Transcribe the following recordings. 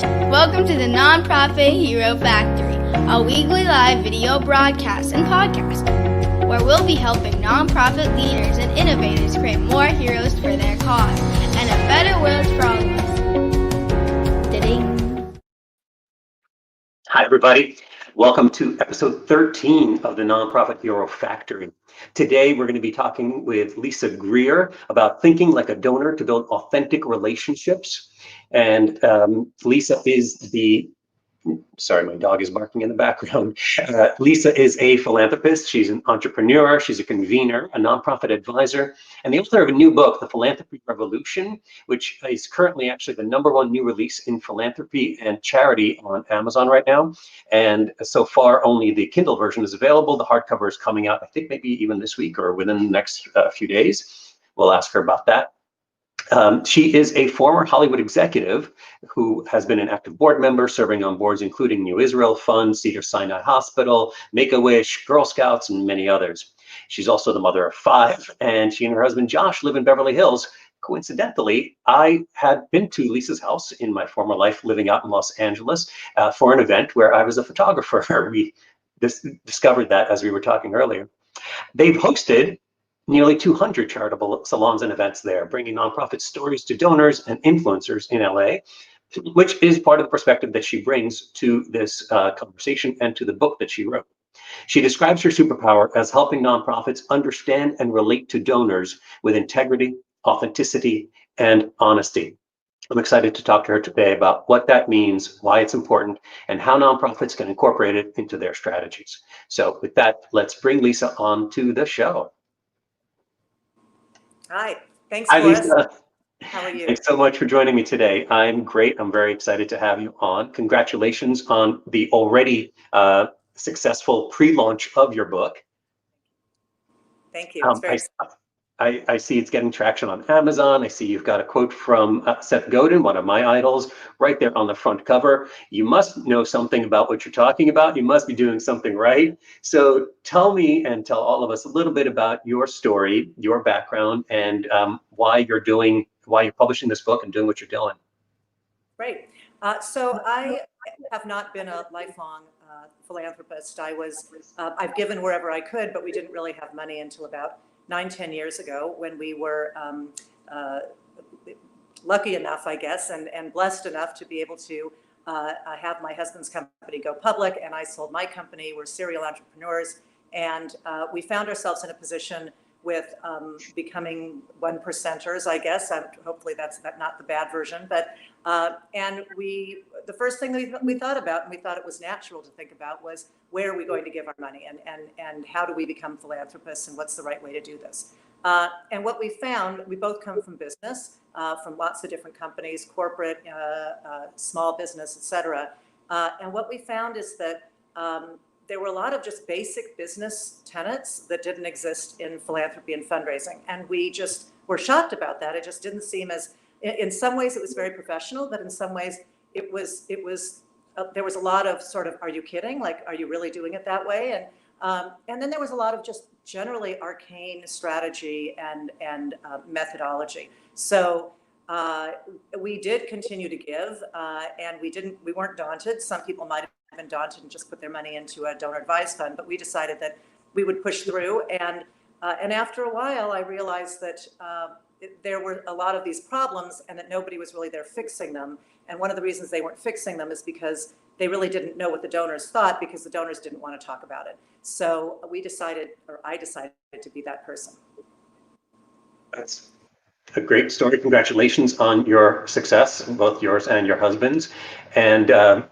Welcome to the Nonprofit Hero Factory, a weekly live video broadcast and podcast where we'll be helping nonprofit leaders and innovators create more heroes for their cause and a better world for all of us. Da-ding. Hi, everybody. Welcome to episode 13 of the Nonprofit Hero Factory. Today, we're going to be talking with Zola Greer about thinking like a donor to build authentic relationships. And Lisa is sorry, my dog is barking in the background. Lisa is a philanthropist. She's an entrepreneur. She's a convener, a nonprofit advisor, and the author of a new book, The Philanthropy Revolution, which is currently actually the #1 new release in philanthropy and charity on Amazon right now. And so far, only the Kindle version is available. The hardcover is coming out, I think maybe even this week or within the next few days. We'll ask her about that. She is a former Hollywood executive who has been an active board member, serving on boards including New Israel Fund, Cedars-Sinai Hospital, Make-A-Wish, Girl Scouts, and many others. She's also the mother of 5, and she and her husband Josh live in Beverly Hills. Coincidentally, I had been to Lisa's house in my former life, living out in Los Angeles, for an event where I was a photographer. We discovered that as we were talking earlier. They've hosted nearly 200 charitable salons and events there, bringing nonprofit stories to donors and influencers in LA, which is part of the perspective that she brings to this conversation and to the book that she wrote. She describes her superpower as helping nonprofits understand and relate to donors with integrity, authenticity, and honesty. I'm excited to talk to her today about what that means, why it's important, and how nonprofits can incorporate it into their strategies. So with that, let's bring Lisa on to the show. Hi, thanks, Hi, Boris. Lisa. How are you? Thanks so much for joining me today. I'm great. I'm very excited to have you on. Congratulations on the already successful pre-launch of your book. Thank you. It's very I see it's getting traction on Amazon. I see you've got a quote from Seth Godin, one of my idols, right there on the front cover. You must know something about what you're talking about. You must be doing something right. So tell me and tell all of us a little bit about your story, your background, and why you're publishing this book and doing what you're doing. Great. So I have not been a lifelong philanthropist. I've given wherever I could, but we didn't really have money until about 9-10 years ago, when we were lucky enough, I guess, and blessed enough to be able to have my husband's company go public, and I sold my company. We're serial entrepreneurs, and we found ourselves in a position with becoming 1%ers, I guess. Hopefully that's not the bad version, but and the first thing we thought about, and we thought it was natural to think about, was where are we going to give our money, and how do we become philanthropists, and what's the right way to do this? And what we found, we both come from business, from lots of different companies, corporate, small business, et cetera. And what we found is that there were a lot of just basic business tenets that didn't exist in philanthropy and fundraising. And we just were shocked about that. It just didn't seem as, in some ways it was very professional, but in some ways there was a lot of sort of, are you kidding? Like, are you really doing it that way? And then there was a lot of just generally arcane strategy and methodology. So we did continue to give, and we weren't daunted. Some people might have been daunted and just put their money into a donor advised fund, but we decided that we would push through. And after a while, I realized that there were a lot of these problems, and that nobody was really there fixing them. And one of the reasons they weren't fixing them is because they really didn't know what the donors thought, because the donors didn't want to talk about it. So I decided to be that person. That's a great story. Congratulations on your success, both yours and your husband's. And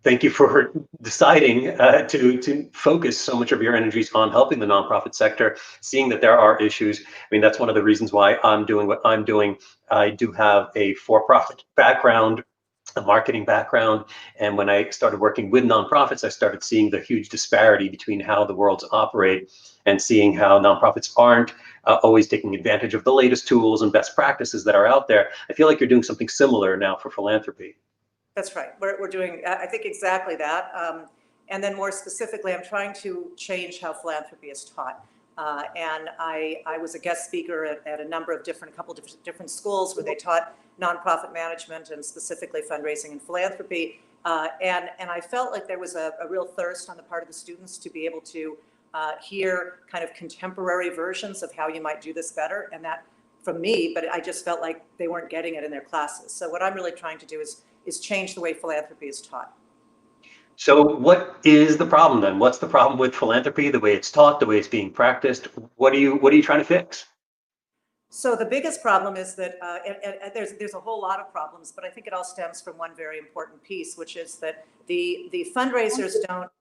thank you for deciding to focus so much of your energies on helping the nonprofit sector, seeing that there are issues. I mean, that's one of the reasons why I'm doing what I'm doing. I do have a for-profit background, a marketing background, and when I started working with nonprofits, I started seeing the huge disparity between how the worlds operate, and seeing how nonprofits aren't always taking advantage of the latest tools and best practices that are out there. I feel like you're doing something similar now for philanthropy. That's right. We're doing, I think, exactly that. And then more specifically, I'm trying to change how philanthropy is taught. And I was a guest speaker at a number of couple different schools where they taught nonprofit management and specifically fundraising and philanthropy. And I felt like there was a real thirst on the part of the students to be able to hear kind of contemporary versions of how you might do this better. And that from me, but I just felt like they weren't getting it in their classes. So what I'm really trying to do is change the way philanthropy is taught. So what is the problem then? What's the problem with philanthropy, the way it's taught, the way it's being practiced? What are you trying to fix? So the biggest problem is that, and there's a whole lot of problems, but I think it all stems from one very important piece, which is that the fundraisers don't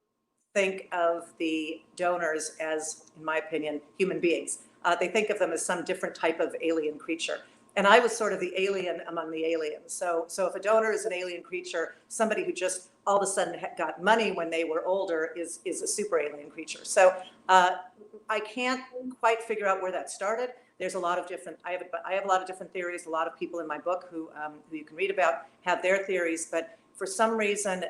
think of the donors as, in my opinion, human beings. They think of them as some different type of alien creature. And I was sort of the alien among the aliens. So if a donor is an alien creature, somebody who just all of a sudden got money when they were older is a super alien creature. So I can't quite figure out where that started. There's a lot of different, I have a lot of different theories. A lot of people in my book who you can read about have their theories, but for some reason,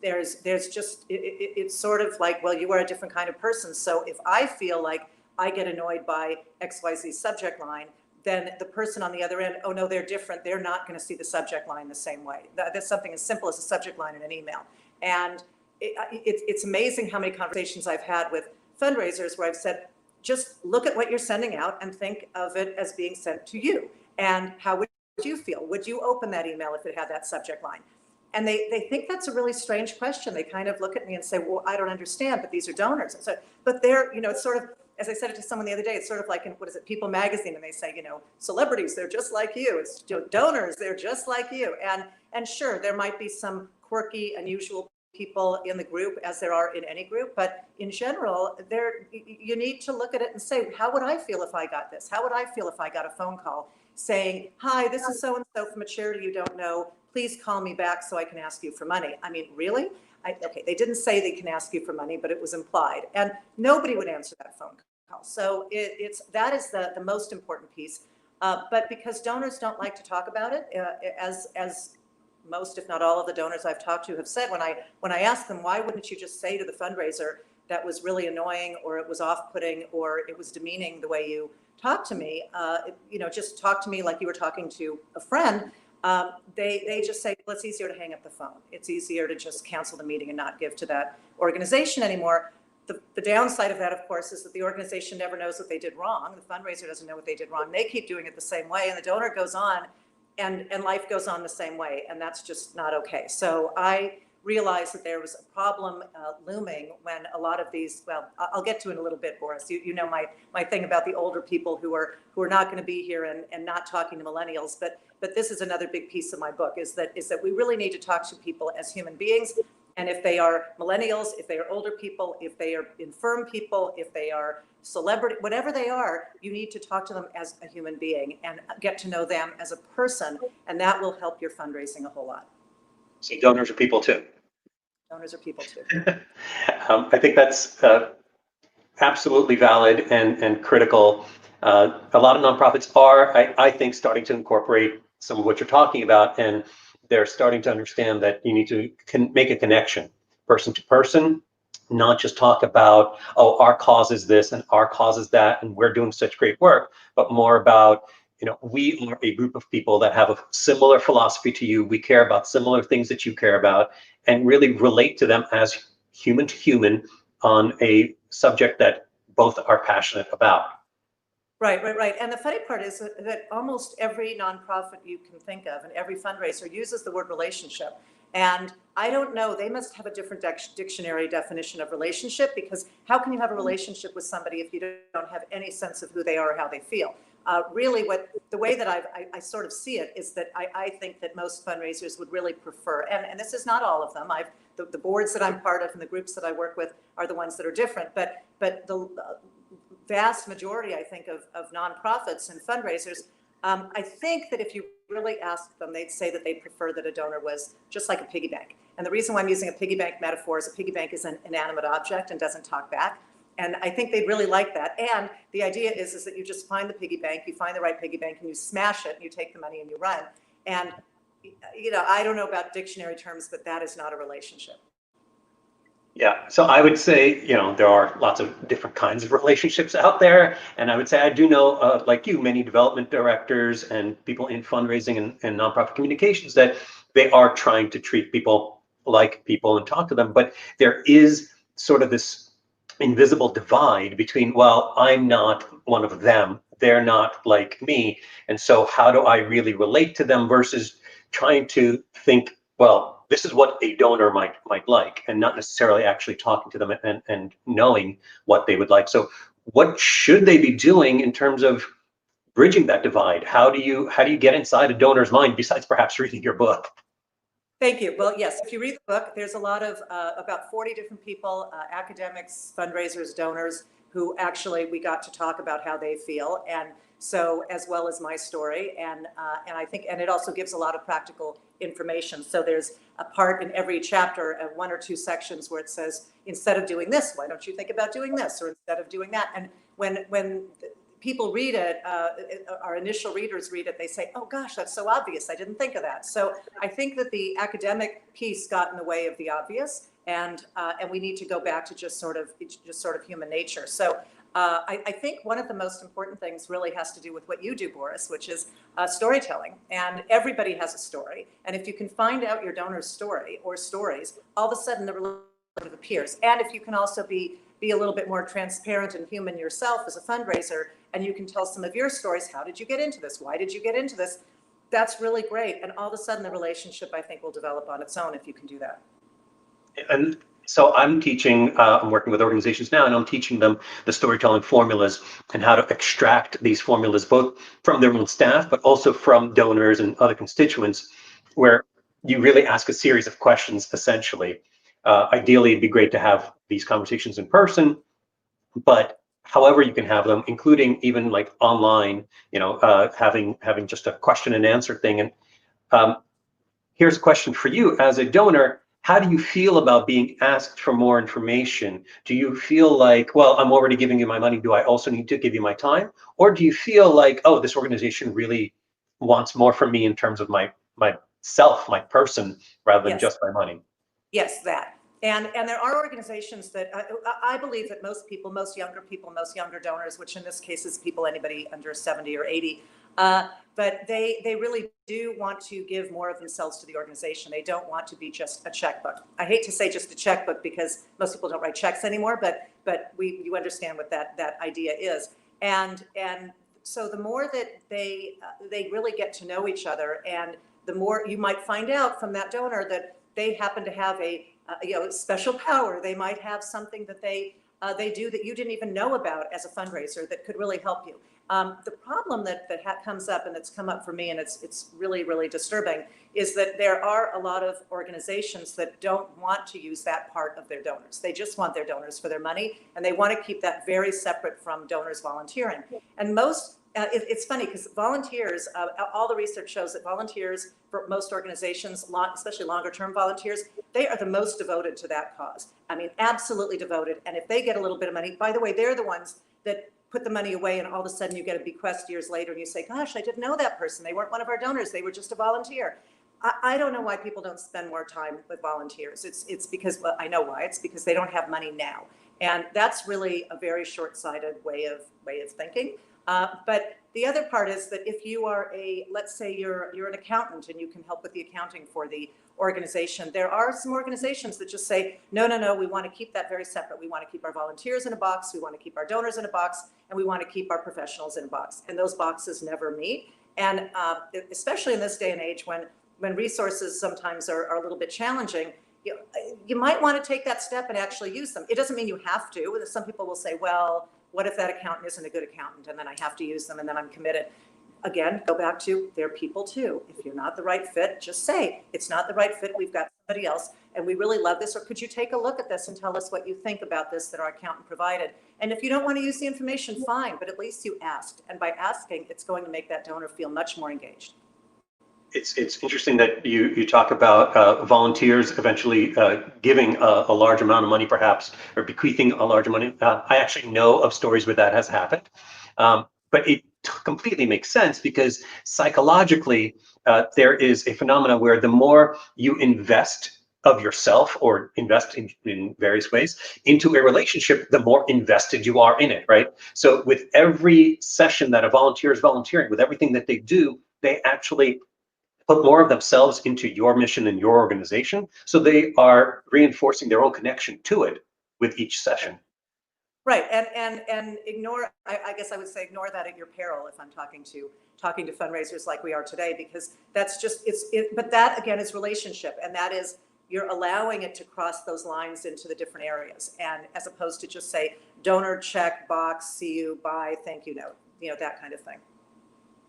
there's just, it's sort of like, well, you are a different kind of person. So if I feel like I get annoyed by XYZ subject line, then the person on the other end, oh no, they're different. They're not going to see the subject line the same way. That's something as simple as a subject line in an email. And it's amazing how many conversations I've had with fundraisers where I've said, just look at what you're sending out and think of it as being sent to you. And how would you feel? Would you open that email if it had that subject line? And they think that's a really strange question. They kind of look at me and say, well, I don't understand, but these are donors. And so, but they're, it's sort of, as I said it to someone the other day, it's sort of like in, what is it, People magazine, and they say, celebrities, they're just like you. It's donors, they're just like you. And sure, there might be some quirky, unusual people in the group, as there are in any group, but in general, you need to look at it and say, how would I feel if I got this? How would I feel if I got a phone call saying, hi, this is so-and-so from a charity you don't know. Please call me back so I can ask you for money. I mean, really? Okay, they didn't say they can ask you for money, but it was implied. And nobody would answer that phone call. So that is the most important piece. But because donors don't like to talk about it, as most, if not all of the donors I've talked to have said, when I ask them, why wouldn't you just say to the fundraiser that was really annoying, or it was off-putting, or it was demeaning the way you talked to me, just talk to me like you were talking to a friend. They just say, well, it's easier to hang up the phone. It's easier to just cancel the meeting and not give to that organization anymore. The downside of that, of course, is that the organization never knows what they did wrong. The fundraiser doesn't know what they did wrong. They keep doing it the same way, and the donor goes on, and life goes on the same way, and that's just not okay. So I realized that there was a problem looming when a lot of these, well, I'll get to it in a little bit, Boris. You know my thing about the older people who are not going to be here and not talking to millennials, but this is another big piece of my book, is that we really need to talk to people as human beings. And if they are millennials, if they are older people, if they are infirm people, if they are celebrity, whatever they are, you need to talk to them as a human being and get to know them as a person, and that will help your fundraising a whole lot. So donors are people too. Donors are people too. I think that's absolutely valid and critical. A lot of nonprofits are, I think, starting to incorporate some of what you're talking about, and they're starting to understand that you need to make a connection, person to person, not just talk about, oh, our cause is this and our cause is that, and we're doing such great work, but more about, we are a group of people that have a similar philosophy to you. We care about similar things that you care about, and really relate to them as human to human on a subject that both are passionate about. Right. And the funny part is that almost every nonprofit you can think of and every fundraiser uses the word relationship. And I don't know, they must have a different dictionary definition of relationship, because how can you have a relationship with somebody if you don't have any sense of who they are or how they feel? Really, the way that I sort of see it is that I think that most fundraisers would really prefer, and this is not all of them. The boards that I'm part of and the groups that I work with are the ones that are different, but the vast majority, I think, of nonprofits and fundraisers, I think that if you really ask them, they'd say that they prefer that a donor was just like a piggy bank. And the reason why I'm using a piggy bank metaphor is a piggy bank is an inanimate object and doesn't talk back. And I think they'd really like that. And the idea is that you just find the piggy bank, you find the right piggy bank, and you smash it, and you take the money and you run. And, I don't know about dictionary terms, but that is not a relationship. Yeah, so I would say, there are lots of different kinds of relationships out there. And I would say I do know, like you, many development directors and people in fundraising and nonprofit communications that they are trying to treat people like people and talk to them. But there is sort of this invisible divide between, well, I'm not one of them, they're not like me. And so how do I really relate to them versus trying to think, well, this is what a donor might like, and not necessarily actually talking to them and knowing what they would like. So what should they be doing in terms of bridging that divide? How do you get inside a donor's mind besides perhaps reading your book? Thank you. Well, yes, if you read the book, there's a lot of about 40 different people, academics, fundraisers, donors, who actually we got to talk about how they feel, and so as well as my story, and I think, and it also gives a lot of practical information. So there's a part in every chapter, one or two sections, where it says, instead of doing this, why don't you think about doing this, or instead of doing that? And when people read it, our initial readers read it, they say, oh gosh, that's so obvious, I didn't think of that. So I think that the academic piece got in the way of the obvious, and we need to go back to just sort of human nature. So I think one of the most important things really has to do with what you do, Boris, which is storytelling. And everybody has a story. And if you can find out your donor's story or stories, all of a sudden the relationship appears. And if you can also be a little bit more transparent and human yourself as a fundraiser, and you can tell some of your stories. How did you get into this? Why did you get into this? That's really great. And all of a sudden the relationship, I think, will develop on its own if you can do that. And so I'm working with organizations now, and I'm teaching them the storytelling formulas and how to extract these formulas, both from their own staff, but also from donors and other constituents, where you really ask a series of questions, essentially. Ideally, it'd be great to have these conversations in person, but however you can have them, including even like online, having just a question and answer thing. And here's a question for you as a donor. How do you feel about being asked for more information? Do you feel like, well, I'm already giving you my money, do I also need to give you my time? Or do you feel like, oh, this organization really wants more from me in terms of myself, my person, rather than Yes. just my money? Yes, that. And there are organizations that I believe that most people, most younger donors, which in this case is people, anybody under 70 or 80, but they really do want to give more of themselves to the organization. They don't want to be just a checkbook. I hate to say just a checkbook because most people don't write checks anymore, but you understand what that idea is. And so the more that they really get to know each other, and the more you might find out from that donor that they happen to have a special power. They might have something that they do that you didn't even know about as a fundraiser that could really help you. The problem that comes up, and it's come up for me, and it's really, really disturbing, is that there are a lot of organizations that don't want to use that part of their donors. They just want their donors for their money, and they want to keep that very separate from donors volunteering. And most it's funny because volunteers, all the research shows that volunteers for most organizations, especially longer term volunteers, they are the most devoted to that cause. I mean, absolutely devoted. And if they get a little bit of money, by the way, they're the ones that put the money away, and all of a sudden you get a bequest years later and you say, gosh, I didn't know that person. They weren't one of our donors. They were just a volunteer. I don't know why people don't spend more time with volunteers. It's because, well, I know why. It's because they don't have money now. And that's really a very short-sighted way of thinking. But the other part is that if you are let's say you're an accountant and you can help with the accounting for the organization, there are some organizations that just say, no, we want to keep that very separate. We want to keep our volunteers in a box, we want to keep our donors in a box, and we want to keep our professionals in a box. And those boxes never meet. And especially in this day and age when resources sometimes are a little bit challenging, you might want to take that step and actually use them. It doesn't mean you have to. Some people will say, well, what if that accountant isn't a good accountant and then I have to use them and then I'm committed? Again, go back to they're people too. If you're not the right fit, just say it's not the right fit. We've got somebody else and we really love this. Or could you take a look at this and tell us what you think about this that our accountant provided? And if you don't want to use the information, fine, but at least you asked. And by asking, it's going to make that donor feel much more engaged. It's interesting that you talk about volunteers eventually giving a large amount of money, perhaps, or bequeathing a large amount of money. I actually know of stories where that has happened, but it completely makes sense because psychologically there is a phenomenon where the more you invest of yourself or invest in various ways into a relationship, the more invested you are in it, right? So with every session that a volunteer is volunteering, with everything that they do, they actually put more of themselves into your mission and your organization. So they are reinforcing their own connection to it with each session. Right, and ignore. I guess I would say ignore that at your peril if I'm talking to fundraisers like we are today, because that's just But that again is relationship, and that is you're allowing it to cross those lines into the different areas, and as opposed to just say donor, check box, see you, bye, thank you note, that kind of thing.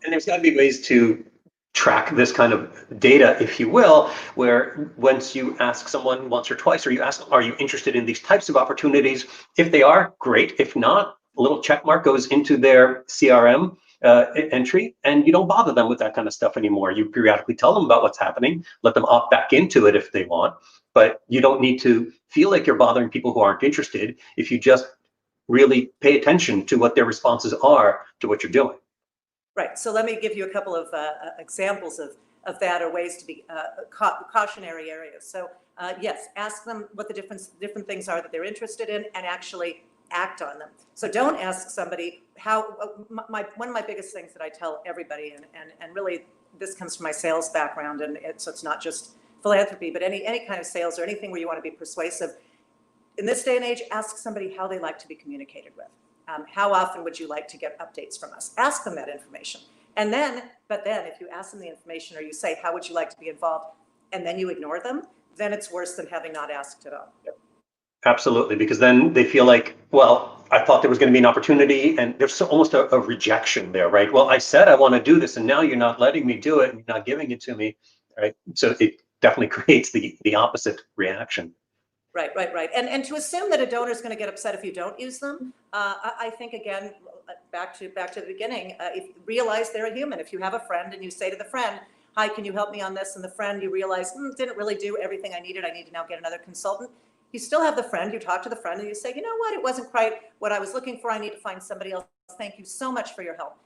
And there's got to be ways to track this kind of data, if you will, where once you ask someone once or twice, or you ask them, are you interested in these types of opportunities? If they are, great. If not, a little check mark goes into their CRM entry, and you don't bother them with that kind of stuff anymore. You periodically tell them about what's happening, let them opt back into it if they want, but you don't need to feel like you're bothering people who aren't interested if you just really pay attention to what their responses are to what you're doing. Right. So let me give you a couple of examples of that, or ways to be cautionary areas. So yes, ask them what the different things are that they're interested in, and actually act on them. So don't ask somebody how. One of my biggest things that I tell everybody, and really this comes from my sales background, and so it's not just philanthropy, but any kind of sales or anything where you want to be persuasive. In this day and age, ask somebody how they like to be communicated with. How often would you like to get updates from us? Ask them that information. But then if you ask them the information, or you say, how would you like to be involved? And then you ignore them, then it's worse than having not asked at all. Absolutely, because then they feel like, well, I thought there was going to be an opportunity, and there's almost a rejection there, right? Well, I said I want to do this, and now you're not letting me do it, and you're not giving it to me, right? So it definitely creates the opposite reaction. Right. And to assume that a donor is going to get upset if you don't use them, I think, again, back to the beginning, realize they're a human. If you have a friend and you say to the friend, hi, can you help me on this? And the friend, you realize, didn't really do everything I needed. I need to now get another consultant. You still have the friend. You talk to the friend and you say, you know what? It wasn't quite what I was looking for. I need to find somebody else. Thank you so much for your help.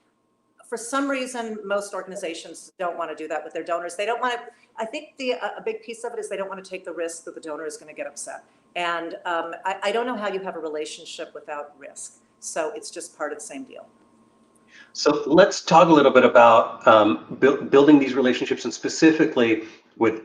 For some reason, most organizations don't want to do that with their donors. They don't want to. I think a big piece of it is they don't want to take the risk that the donor is going to get upset. And I don't know how you have a relationship without risk. So it's just part of the same deal. So let's talk a little bit about building these relationships, and specifically with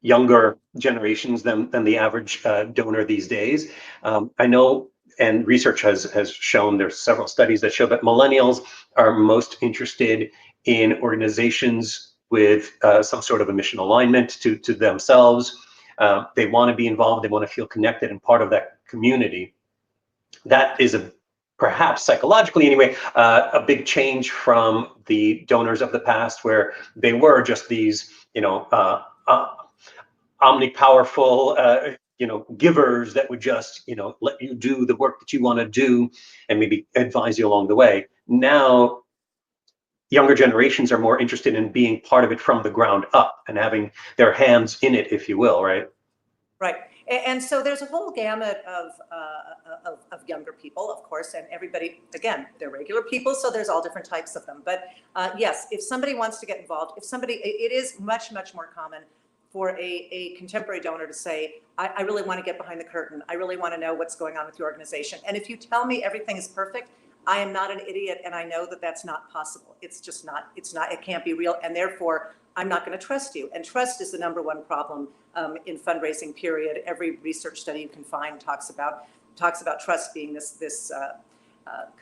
younger generations than the average donor these days. I know, and research has shown, there's several studies that show that millennials are most interested in organizations with some sort of a mission alignment to themselves. They want to be involved, they want to feel connected and part of that community. That is perhaps psychologically anyway, a big change from the donors of the past, where they were just these, omnipowerful, givers that would just, let you do the work that you want to do and maybe advise you along the way. Now, younger generations are more interested in being part of it from the ground up and having their hands in it, if you will, right? Right. And so there's a whole gamut of younger people, of course, and everybody, again, they're regular people, so there's all different types of them. But yes, if somebody wants to get involved, it is much, much more common for a contemporary donor to say, I really want to get behind the curtain. I really want to know what's going on with your organization. And if you tell me everything is perfect, I am not an idiot, and I know that that's not possible. It's just not, it can't be real, and therefore I'm not going to trust you. And trust is the number one problem in fundraising, period. Every research study you can find talks about trust being this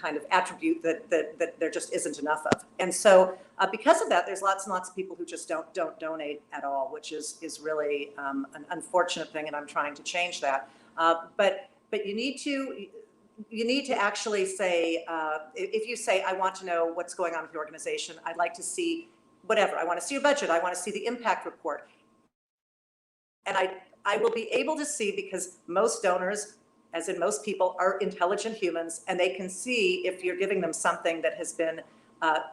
kind of attribute that there just isn't enough of. And so because of that, there's lots and lots of people who just don't donate at all, which is really an unfortunate thing, and I'm trying to change that. But you need to actually say, if you say, I want to know what's going on with your organization, I'd like to see whatever, I want to see your budget, I want to see the impact report. And I will be able to see, because most donors, as in most people, are intelligent humans, and they can see if you're giving them something that has been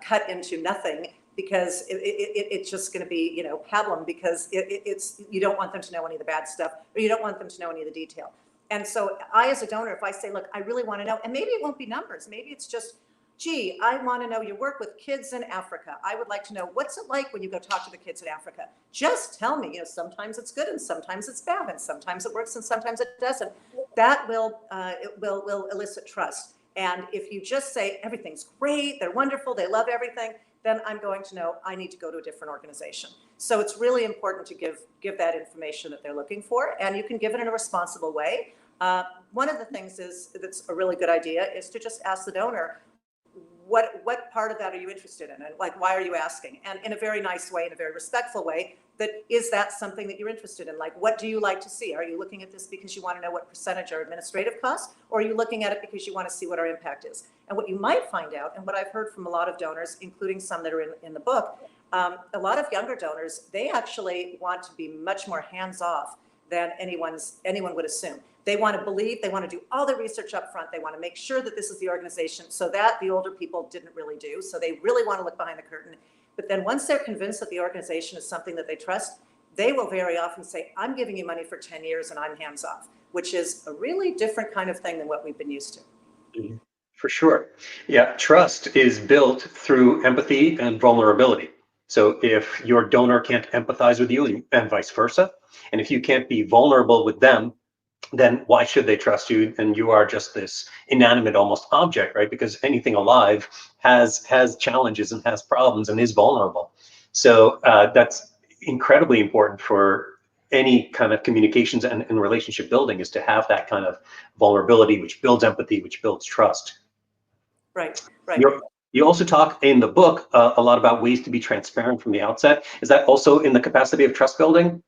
cut into nothing, because it's just going to be, pablum, because you don't want them to know any of the bad stuff, or you don't want them to know any of the detail. And so I, as a donor, if I say, look, I really want to know, and maybe it won't be numbers, maybe it's just, Gee, I want to know you work with kids in Africa. I would like to know what's it like when you go talk to the kids in Africa. Just tell me, sometimes it's good and sometimes it's bad and sometimes it works and sometimes it doesn't. That will elicit trust. And if you just say everything's great, they're wonderful, they love everything, then I'm going to know I need to go to a different organization. So it's really important to give that information that they're looking for, and you can give it in a responsible way. One of the things that's a really good idea is to just ask the donor, what part of that are you interested in? And like, why are you asking? And in a very nice way, in a very respectful way, is that something that you're interested in? Like, what do you like to see? Are you looking at this because you want to know what percentage are administrative costs? Or are you looking at it because you want to see what our impact is? And what you might find out, and what I've heard from a lot of donors, including some that are in the book, a lot of younger donors, they actually want to be much more hands-off than anyone would assume. They want to believe, they want to do all the research up front. They want to make sure that this is the organization, so that the older people didn't really do. So they really want to look behind the curtain. But then once they're convinced that the organization is something that they trust, they will very often say, I'm giving you money for 10 years and I'm hands off, which is a really different kind of thing than what we've been used to. Mhm. For sure. Yeah, trust is built through empathy and vulnerability. So if your donor can't empathize with you and vice versa, and if you can't be vulnerable with them, then why should they trust you? And you are just this inanimate almost object, right? Because anything alive has challenges and has problems and is vulnerable. So that's incredibly important for any kind of communications and relationship building, is to have that kind of vulnerability, which builds empathy, which builds trust. Right. You also talk in the book a lot about ways to be transparent from the outset. Is that also in the capacity of trust building?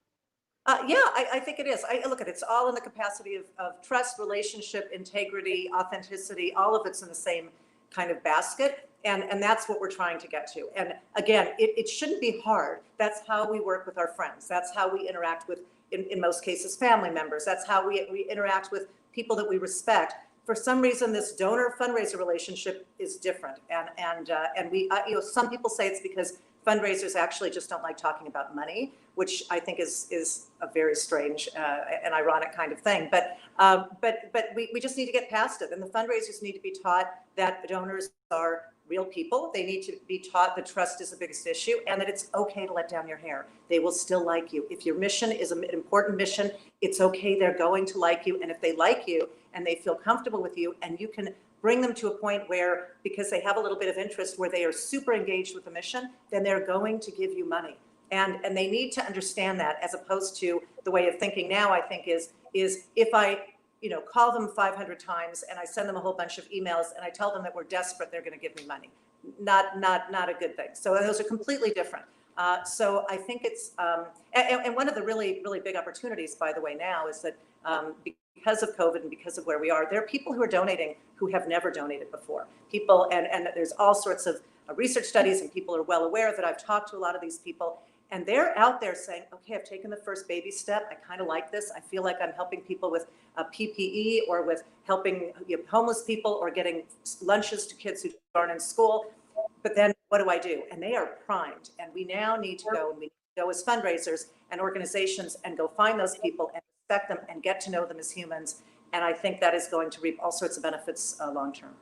Yeah, I think it is. Look at it, it's all in the capacity of trust, relationship, integrity, authenticity. All of it's in the same kind of basket, and that's what we're trying to get to. And again, it shouldn't be hard. That's how we work with our friends. That's how we interact with, in most cases, family members. That's how we interact with people that we respect. For some reason, this donor fundraiser relationship is different, and we, some people say it's because fundraisers actually just don't like talking about money, which I think is a very strange and ironic kind of thing. But we just need to get past it. And the fundraisers need to be taught that donors are real people. They need to be taught that trust is the biggest issue and that it's okay to let down your hair. They will still like you. If your mission is an important mission, it's okay. They're going to like you. And if they like you and they feel comfortable with you, and you can bring them to a point where, because they have a little bit of interest, where they are super engaged with the mission, then they're going to give you money. And they need to understand that, as opposed to the way of thinking now, I think, is if I call them 500 times and I send them a whole bunch of emails and I tell them that we're desperate, they're going to give me money. Not a good thing. So those are completely different. So I think it's, and one of the really, really big opportunities, by the way, now is that because of COVID and because of where we are, there are people who are donating who have never donated before. People, and there's all sorts of research studies, and people are well aware that I've talked to a lot of these people, and they're out there saying, okay, I've taken the first baby step. I kind of like this. I feel like I'm helping people with PPE, or with helping homeless people, or getting lunches to kids who aren't in school. But then what do I do? And they are primed. And we now need to go, and we need to go as fundraisers and organizations and go find those people and respect them and get to know them as humans. And I think that is going to reap all sorts of benefits long term.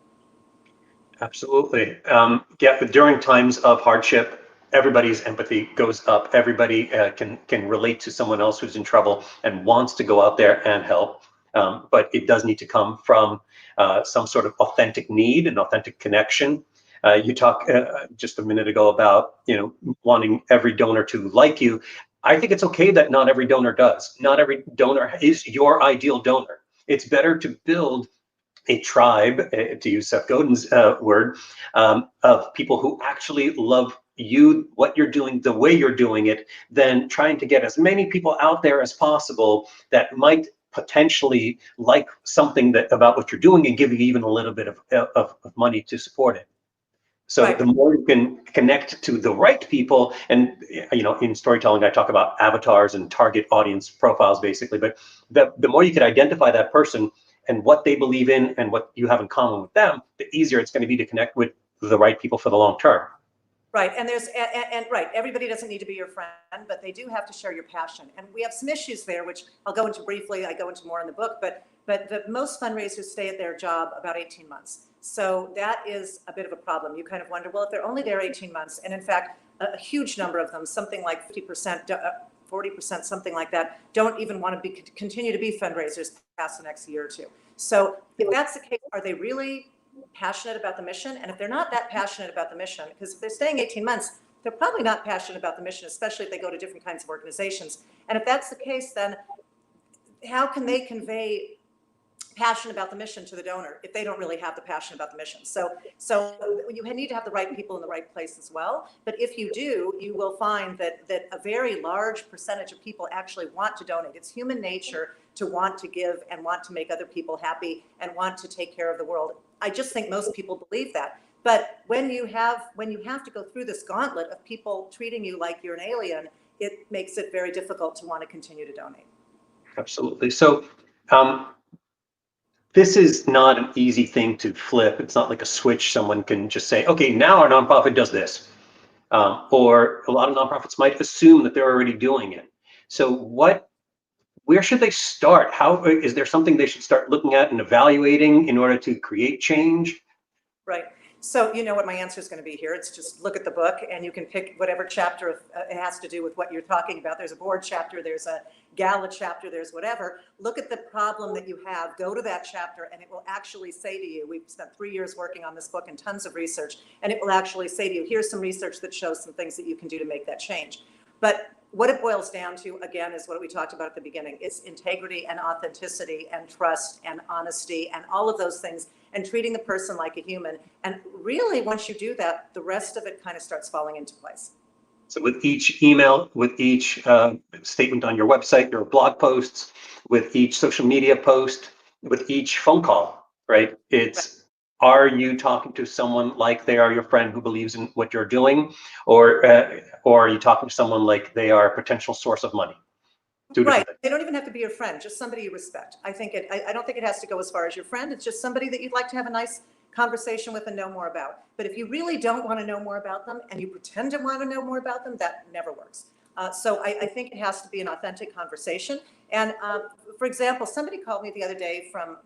Absolutely. Yeah, during times of hardship, everybody's empathy goes up. Everybody can relate to someone else who's in trouble and wants to go out there and help. But it does need to come from some sort of authentic need and authentic connection. You talked just a minute ago about wanting every donor to like you. I think it's okay that not every donor does. Not every donor is your ideal donor. It's better to build a tribe, to use Seth Godin's word, of people who actually love you, what you're doing, the way you're doing it, than trying to get as many people out there as possible that might potentially like something about what you're doing and give you even a little bit of money to support it. So Right. The more you can connect to the right people, and in storytelling, I talk about avatars and target audience profiles, basically. But the more you can identify that person and what they believe in and what you have in common with them, the easier it's going to be to connect with the right people for the long term. Right, and right, everybody doesn't need to be your friend, but they do have to share your passion. And we have some issues there, which I'll go into briefly. I go into more in the book, but most fundraisers stay at their job about 18 months. So that is a bit of a problem. You kind of wonder, well, if they're only there 18 months, and in fact, a huge number of them, something like 50%, 40%, something like that, don't even want to continue to be fundraisers past the next year or two. So if that's the case, are they really passionate about the mission? And if they're not that passionate about the mission, because if they're staying 18 months, they're probably not passionate about the mission, especially if they go to different kinds of organizations. And if that's the case, then how can they convey passion about the mission to the donor if they don't really have the passion about the mission? So you need to have the right people in the right place as well. But if you do, you will find that a very large percentage of people actually want to donate. It's human nature to want to give and want to make other people happy and want to take care of the world. I just think most people believe that. But when you have to go through this gauntlet of people treating you like you're an alien, it makes it very difficult to want to continue to donate. Absolutely. So this is not an easy thing to flip. It's not like a switch someone can just say, okay, now our nonprofit does this. Or a lot of nonprofits might assume that they're already doing it. So where should they start? How is there something they should start looking at and evaluating in order to create change? Right. So you know what my answer is going to be here. It's just look at the book and you can pick whatever chapter it has to do with what you're talking about. There's a board chapter, there's a gala chapter, there's whatever. Look at the problem that you have, go to that chapter, and it will actually say to you, we've spent 3 years working on this book and tons of research, and it will actually say to you, here's some research that shows some things that you can do to make that change. But what it boils down to, again, is what we talked about at the beginning. It's integrity and authenticity and trust and honesty and all of those things, and treating the person like a human. And really, once you do that, the rest of it kind of starts falling into place. So with each email, with each statement on your website, your blog posts, with each social media post, with each phone call, right? It's, are you talking to someone like they are your friend who believes in what you're doing, or are you talking to someone like they are a potential source of money? Right. They don't even have to be your friend, just somebody you respect. I don't think it has to go as far as your friend. It's just somebody that you'd like to have a nice conversation with and know more about. But if you really don't want to know more about them and you pretend to want to know more about them, that never works. So I think it has to be an authentic conversation. And for example, somebody called me the other day from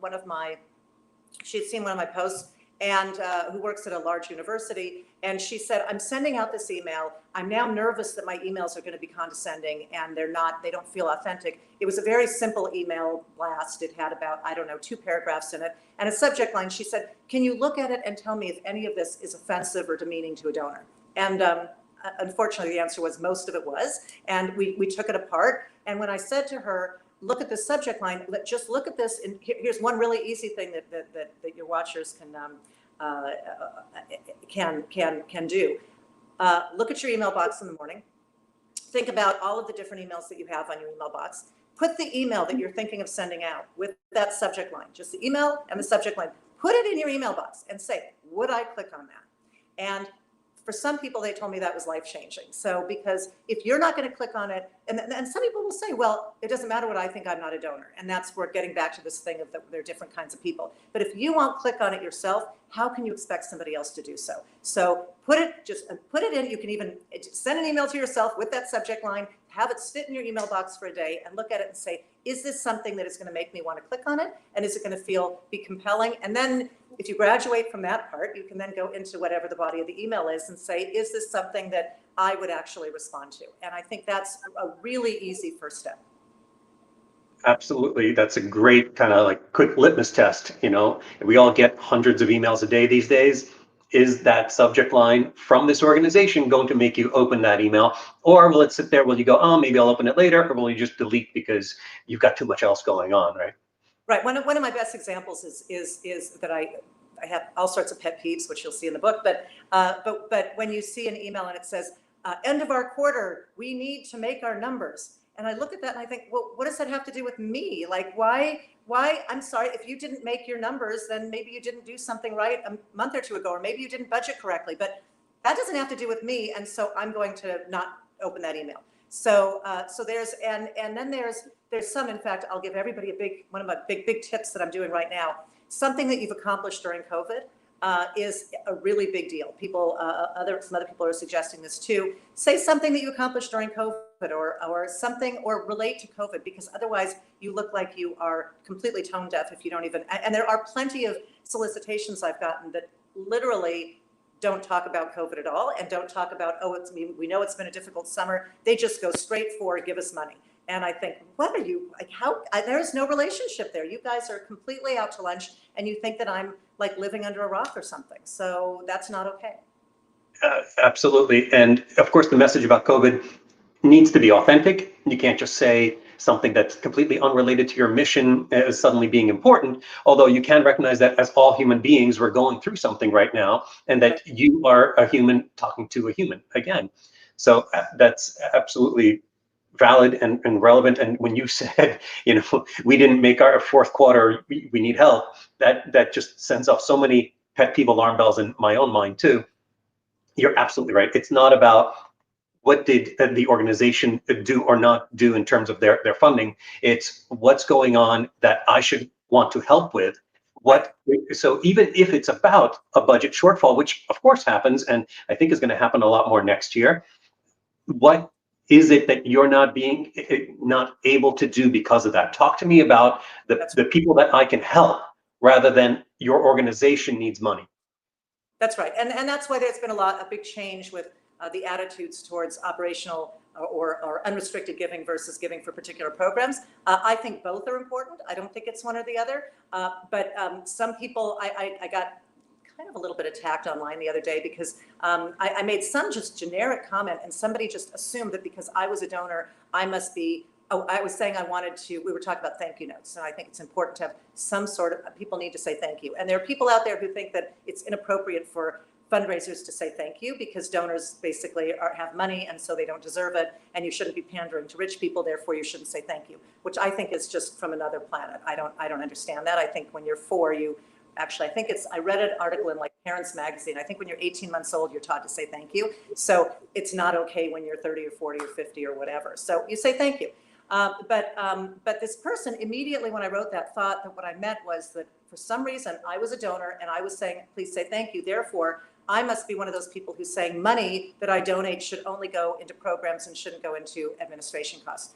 she had seen one of my posts, and who works at a large university, and she said, I'm sending out this email. I'm now nervous that my emails are going to be condescending and they don't feel authentic. It was a very simple email blast. It had about, 2 paragraphs in it, and a subject line. She said, can you look at it and tell me if any of this is offensive or demeaning to a donor? And unfortunately, the answer was most of it was, and we took it apart. And when I said to her, look at the subject line, just look at this, and here's one really easy thing that your watchers can do. Look at your email box in the morning. Think about all of the different emails that you have on your email box. Put the email that you're thinking of sending out with that subject line, just the email and the subject line. Put it in your email box and say, would I click on that? And for some people, they told me that was life-changing. So because if you're not going to click on it, and some people will say, well, it doesn't matter what I think, I'm not a donor. And that's where getting back to this thing of there are different kinds of people. But if you won't click on it yourself, how can you expect somebody else to do so? So put it in. You can even send an email to yourself with that subject line, have it sit in your email box for a day and look at it and say, is this something that is going to make me want to click on it? And is it going to be compelling? And then if you graduate from that part, you can then go into whatever the body of the email is and say, is this something that I would actually respond to? And I think that's a really easy first step. Absolutely. That's a great kind of like quick litmus test. We all get hundreds of emails a day these days. Is that subject line from this organization going to make you open that email? Or will it sit there? Will you go, oh, maybe I'll open it later? Or will you just delete because you've got too much else going on, right? Right. One of my best examples is that I have all sorts of pet peeves, which you'll see in the book. But when you see an email and it says, end of our quarter, we need to make our numbers. And I look at that and I think, well, what does that have to do with me? Like, why, I'm sorry, if you didn't make your numbers, then maybe you didn't do something right a month or two ago, or maybe you didn't budget correctly, but that doesn't have to do with me. And so I'm going to not open that email. So there's, and then there's some, in fact, I'll give everybody one of my big tips that I'm doing right now, something that you've accomplished during COVID. is a really big deal. People, some other people are suggesting this too. Say something that you accomplished during COVID, or something, or relate to COVID, because otherwise you look like you are completely tone deaf if you don't even. And there are plenty of solicitations I've gotten that literally don't talk about COVID at all, and don't talk about, we know it's been a difficult summer. They just go straight for, give us money. And I think, what are you, like, there is no relationship there. You guys are completely out to lunch, and you think that I'm like living under a rock or something. So that's not okay. Absolutely. And of course, the message about COVID needs to be authentic. You can't just say something that's completely unrelated to your mission as suddenly being important, although you can recognize that as all human beings, we're going through something right now, and that you are a human talking to a human again. So that's absolutely valid and relevant. And when you said, we didn't make our fourth quarter, we need help, that just sends off so many pet peeve alarm bells in my own mind too. You're absolutely right. It's not about what did the organization do or not do in terms of their funding. It's what's going on that I should want to help with. So even if it's about a budget shortfall, which of course happens, and I think is going to happen a lot more next year, what is it that you're not able to do because of that? Talk to me about the people that I can help, rather than your organization needs money. That's right. And that's why there's been a big change with the attitudes towards operational or unrestricted giving versus giving for particular programs. I think both are important. I don't think it's one or the other. But some people, I got kind of a little bit attacked online the other day because I made some just generic comment, and somebody just assumed that because I was a donor, I must be. I was saying we were talking about thank you notes, and I think it's important to have some sort of, people need to say thank you. And there are people out there who think that it's inappropriate for fundraisers to say thank you because donors basically have money and so they don't deserve it, and you shouldn't be pandering to rich people, therefore you shouldn't say thank you, which I think is just from another planet. I don't understand that. I think when you're I read an article in like Parents Magazine. I think when you're 18 months old, you're taught to say thank you. So it's not okay when you're 30 or 40 or 50 or whatever. So you say thank you. But this person immediately, when I wrote that, thought that what I meant was that for some reason I was a donor and I was saying, please say thank you. Therefore, I must be one of those people who's saying money that I donate should only go into programs and shouldn't go into administration costs,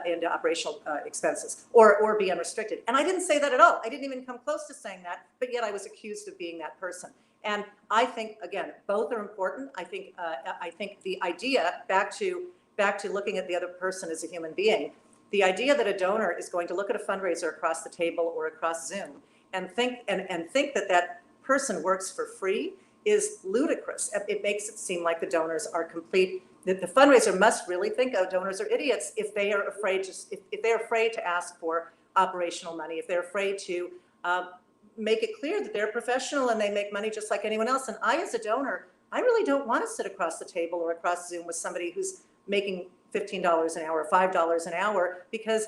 into operational expenses, or be unrestricted. And I didn't say that at all. I didn't even come close to saying that, but yet I was accused of being that person. And I think, again, both are important. I think the idea, back to looking at the other person as a human being, the idea that a donor is going to look at a fundraiser across the table or across Zoom and think that person works for free is ludicrous. It makes it seem like the donors are that the fundraiser must really think donors are idiots if they are afraid to ask for operational money, if they're afraid to make it clear that they're professional and they make money just like anyone else. And I, as a donor, I really don't want to sit across the table or across Zoom with somebody who's making $15 an hour, $5 an hour, because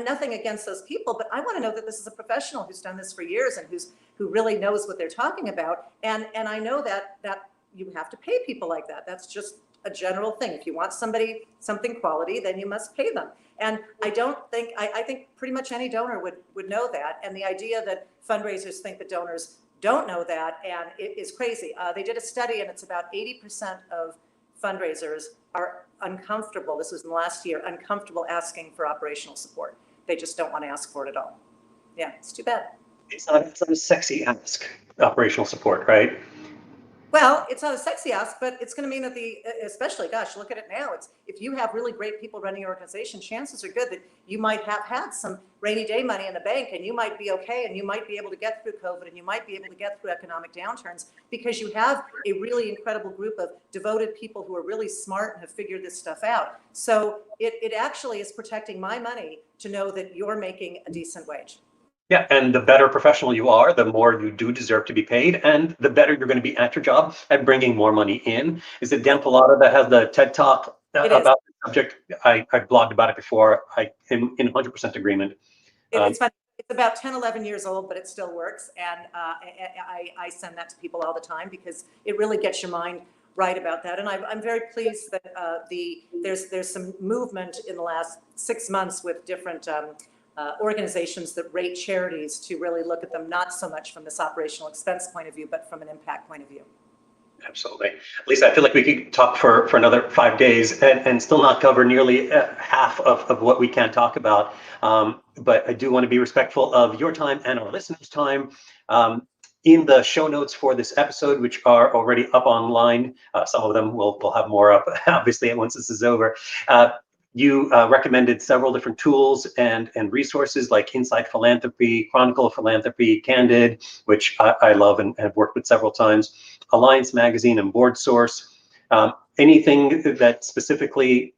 nothing against those people, but I want to know that this is a professional who's done this for years and who really knows what they're talking about. And I know that you have to pay people like that. That's just a general thing. If you want something quality, then you must pay them. And I think pretty much any donor would know that. And the idea that fundraisers think that donors don't know that, and it is crazy. They did a study, and it's about 80% of fundraisers are uncomfortable. This was in the last year, uncomfortable asking for operational support. They just don't want to ask for it at all. Yeah, it's too bad. It's not a sexy ask, operational support, right? Well, it's not a sexy ask, but it's going to mean that especially, gosh, look at it now. If you have really great people running your organization, chances are good that you might have had some rainy day money in the bank, and you might be okay, and you might be able to get through COVID, and you might be able to get through economic downturns because you have a really incredible group of devoted people who are really smart and have figured this stuff out. So it actually is protecting my money to know that you're making a decent wage. Yeah, and the better professional you are, the more you do deserve to be paid, and the better you're going to be at your job at bringing more money in. Is it Dan Pilata that has the TED Talk about the subject? I blogged about it before. I am in 100% agreement. It's funny. It's about 10, 11 years old, but it still works. And I send that to people all the time because it really gets your mind right about that. And I'm very pleased that there's some movement in the last 6 months with different organizations that rate charities to really look at them not so much from this operational expense point of view, but from an impact point of view. Absolutely. Lisa, I feel like we could talk for another 5 days and still not cover nearly half of what we can talk about. But I do want to be respectful of your time and our listeners' time. In the show notes for this episode, which are already up online, some of them we'll have more up, obviously, once this is over. You recommended several different tools and resources like Inside Philanthropy, Chronicle of Philanthropy, Candid, which I love and have worked with several times, Alliance Magazine and Board Source. Anything that specifically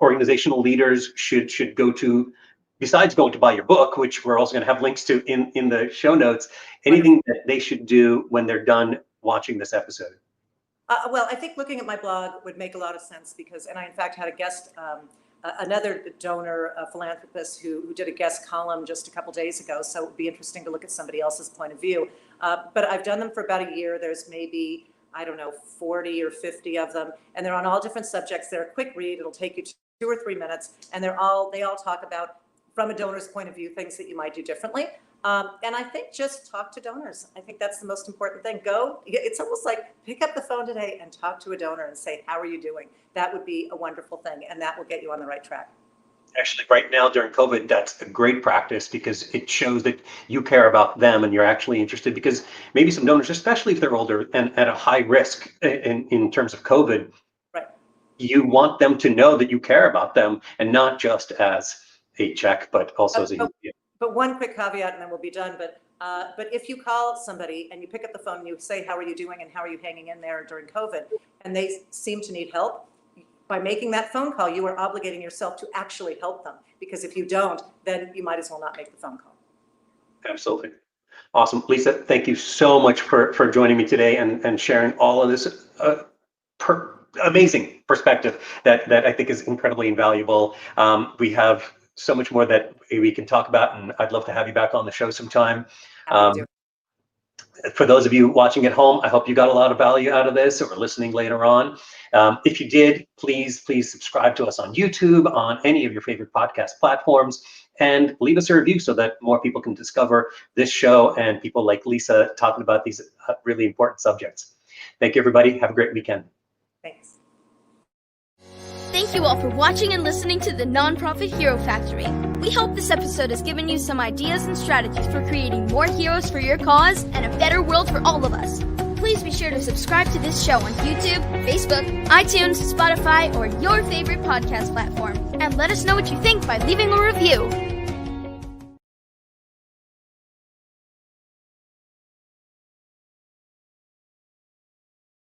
organizational leaders should go to, besides going to buy your book, which we're also going to have links to in the show notes, anything that they should do when they're done watching this episode? Well, I think looking at my blog would make a lot of sense because, and I in fact had a guest, another donor, a philanthropist who did a guest column just a couple days ago. So it would be interesting to look at somebody else's point of view. But I've done them for about a year. There's maybe, I don't know, 40 or 50 of them, and they're on all different subjects. They're a quick read. It'll take you 2 or 3 minutes, and they all talk about, from a donor's point of view, things that you might do differently. And I think just talk to donors. I think that's the most important thing. It's almost like pick up the phone today and talk to a donor and say, how are you doing? That would be a wonderful thing, and that will get you on the right track. Actually, right now during COVID, that's a great practice because it shows that you care about them and you're actually interested, because maybe some donors, especially if they're older and at a high risk in terms of COVID, right, you want them to know that you care about them, and not just as a check, but also as a human being. But one quick caveat, and then we'll be done. But if you call somebody and you pick up the phone and you say, how are you doing and how are you hanging in there during COVID, and they seem to need help, by making that phone call, you are obligating yourself to actually help them. Because if you don't, then you might as well not make the phone call. Absolutely. Awesome. Lisa, thank you so much for joining me today and sharing all of this amazing perspective that I think is incredibly invaluable. We have so much more that we can talk about, and I'd love to have you back on the show sometime. For those of you watching at home, I hope you got a lot of value out of this, or listening later on. If you did, please subscribe to us on YouTube, on any of your favorite podcast platforms, and leave us a review so that more people can discover this show and people like Lisa talking about these really important subjects. Thank you, everybody. Have a great weekend. Thanks. Thank you all for watching and listening to the Nonprofit Hero Factory. We hope this episode has given you some ideas and strategies for creating more heroes for your cause and a better world for all of us. Please be sure to subscribe to this show on YouTube, Facebook, iTunes, Spotify, or your favorite podcast platform. And let us know what you think by leaving a review.